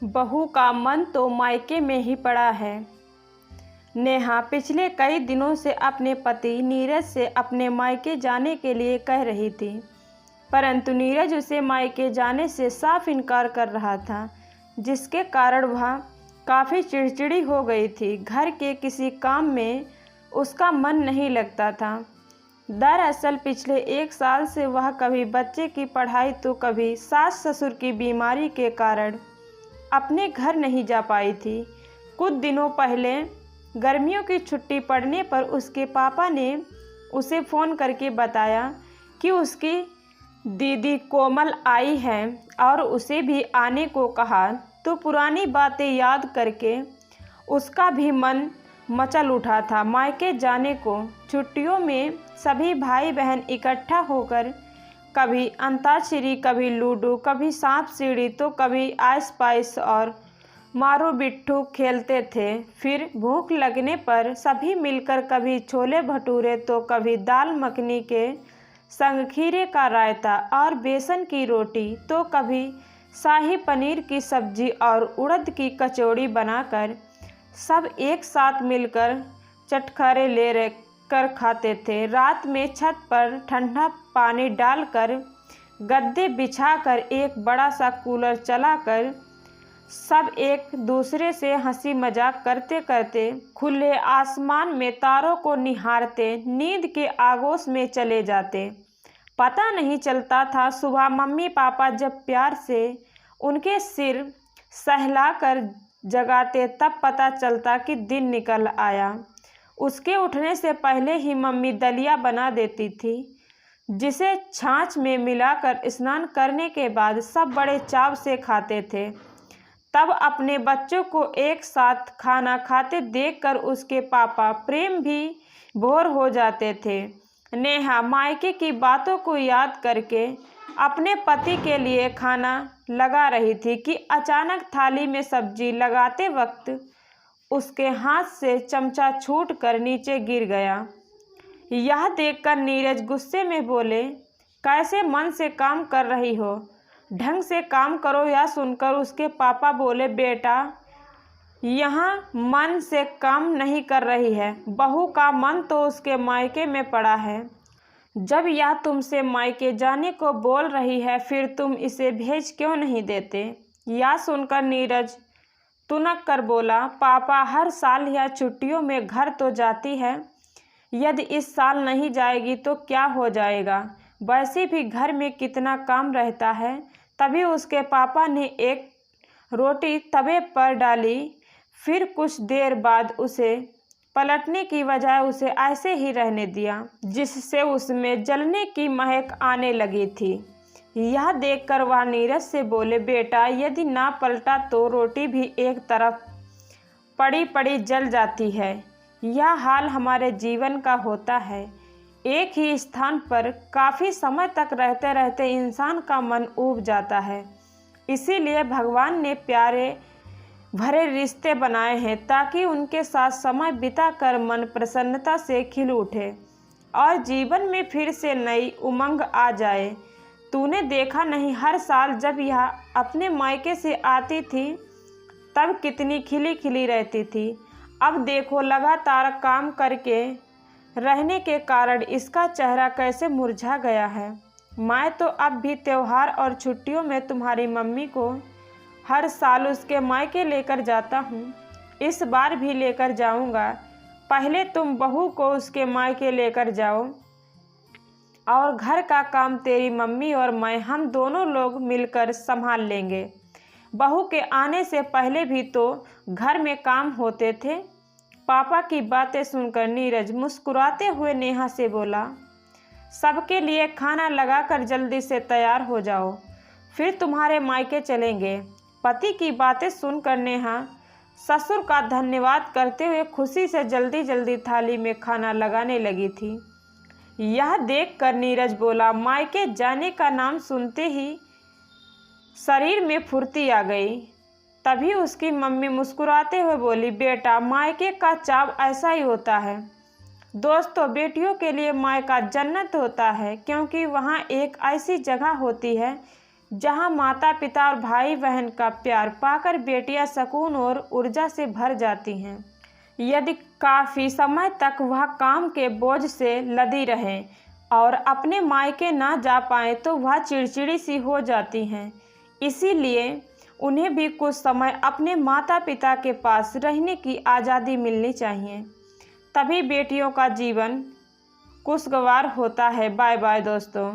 बहू का मन तो मायके में ही पड़ा है। नेहा पिछले कई दिनों से अपने पति नीरज से अपने मायके जाने के लिए कह रही थी, परंतु नीरज उसे मायके जाने से साफ इनकार कर रहा था, जिसके कारण वह काफ़ी चिड़चिड़ी हो गई थी। घर के किसी काम में उसका मन नहीं लगता था। दरअसल पिछले 1 साल से वह कभी बच्चे की पढ़ाई तो कभी सास ससुर की बीमारी के कारण अपने घर नहीं जा पाई थी। कुछ दिनों पहले गर्मियों की छुट्टी पड़ने पर उसके पापा ने उसे फ़ोन करके बताया कि उसकी दीदी कोमल आई है और उसे भी आने को कहा। तो पुरानी बातें याद करके उसका भी मन मचल उठा था मायके जाने को। छुट्टियों में सभी भाई बहन इकट्ठा होकर कभी अंताक्षरी, कभी लूडो, कभी सांप सीढ़ी, तो कभी आइस पाइस और मारो बिट्ठू खेलते थे। फिर भूख लगने पर सभी मिलकर कभी छोले भटूरे तो कभी दाल मखनी के संग खीरे का रायता और बेसन की रोटी, तो कभी शाही पनीर की सब्जी और उड़द की कचौड़ी बनाकर सब एक साथ मिलकर चटखारे ले कर खाते थे। रात में छत पर ठंडा पानी डालकर गद्दे बिछाकर एक बड़ा सा कूलर चलाकर सब एक दूसरे से हंसी मजाक करते करते खुले आसमान में तारों को निहारते नींद के आगोश में चले जाते। पता नहीं चलता था सुबह मम्मी पापा जब प्यार से उनके सिर सहलाकर जगाते तब पता चलता कि दिन निकल आया। उसके उठने से पहले ही मम्मी दलिया बना देती थी, जिसे छाछ में मिलाकर स्नान करने के बाद सब बड़े चाव से खाते थे। तब अपने बच्चों को एक साथ खाना खाते देखकर उसके पापा प्रेम भी भोर हो जाते थे। नेहा मायके की बातों को याद करके अपने पति के लिए खाना लगा रही थी कि अचानक थाली में सब्जी लगाते वक्त उसके हाथ से चमचा छूटकर नीचे गिर गया। यह देखकर नीरज गुस्से में बोले, कैसे मन से काम कर रही हो, ढंग से काम करो। यह सुनकर उसके पापा बोले, बेटा यहाँ मन से काम नहीं कर रही है, बहू का मन तो उसके मायके में पड़ा है। जब यह तुमसे मायके जाने को बोल रही है फिर तुम इसे भेज क्यों नहीं देते। यह सुनकर नीरज तुनक कर बोला, पापा हर साल यह छुट्टियों में घर तो जाती है, यदि इस साल नहीं जाएगी तो क्या हो जाएगा, वैसे भी घर में कितना काम रहता है। तभी उसके पापा ने एक रोटी तवे पर डाली, फिर कुछ देर बाद उसे पलटने की बजाय उसे ऐसे ही रहने दिया, जिससे उसमें जलने की महक आने लगी थी। यह देखकर वह नीरज से बोले, बेटा यदि ना पलटा तो रोटी भी एक तरफ पड़ी पड़ी जल जाती है। यह हाल हमारे जीवन का होता है। एक ही स्थान पर काफ़ी समय तक रहते रहते इंसान का मन ऊब जाता है। इसीलिए भगवान ने प्यारे भरे रिश्ते बनाए हैं ताकि उनके साथ समय बिताकर मन प्रसन्नता से खिल उठे और जीवन में फिर से नई उमंग आ जाए। तूने देखा नहीं, हर साल जब यह अपने मायके से आती थी तब कितनी खिली खिली रहती थी। अब देखो लगातार काम करके रहने के कारण इसका चेहरा कैसे मुरझा गया है। मैं तो अब भी त्योहार और छुट्टियों में तुम्हारी मम्मी को हर साल उसके मायके लेकर जाता हूँ, इस बार भी लेकर जाऊँगा। पहले तुम बहू को उसके मायके लेकर जाओ और घर का काम तेरी मम्मी और मैं हम दोनों लोग मिलकर संभाल लेंगे। बहू के आने से पहले भी तो घर में काम होते थे। पापा की बातें सुनकर नीरज मुस्कुराते हुए नेहा से बोला, सबके लिए खाना लगाकर जल्दी से तैयार हो जाओ, फिर तुम्हारे मायके चलेंगे। पति की बातें सुनकर नेहा ससुर का धन्यवाद करते हुए खुशी से जल्दी जल्दी थाली में खाना लगाने लगी थी। यह देखकर नीरज बोला, मायके जाने का नाम सुनते ही शरीर में फुर्ती आ गई। तभी उसकी मम्मी मुस्कुराते हुए बोली, बेटा मायके का चाव ऐसा ही होता है। दोस्तों, बेटियों के लिए मायका जन्नत होता है, क्योंकि वहाँ एक ऐसी जगह होती है जहां माता पिता और भाई बहन का प्यार पाकर बेटियां सुकून और ऊर्जा से भर जाती हैं। यदि काफ़ी समय तक वह काम के बोझ से लदी रहें और अपने मायके ना जा पाएँ तो वह चिड़चिड़ी सी हो जाती हैं। इसीलिए उन्हें भी कुछ समय अपने माता पिता के पास रहने की आज़ादी मिलनी चाहिए, तभी बेटियों का जीवन खुशगवार होता है। बाय बाय दोस्तों।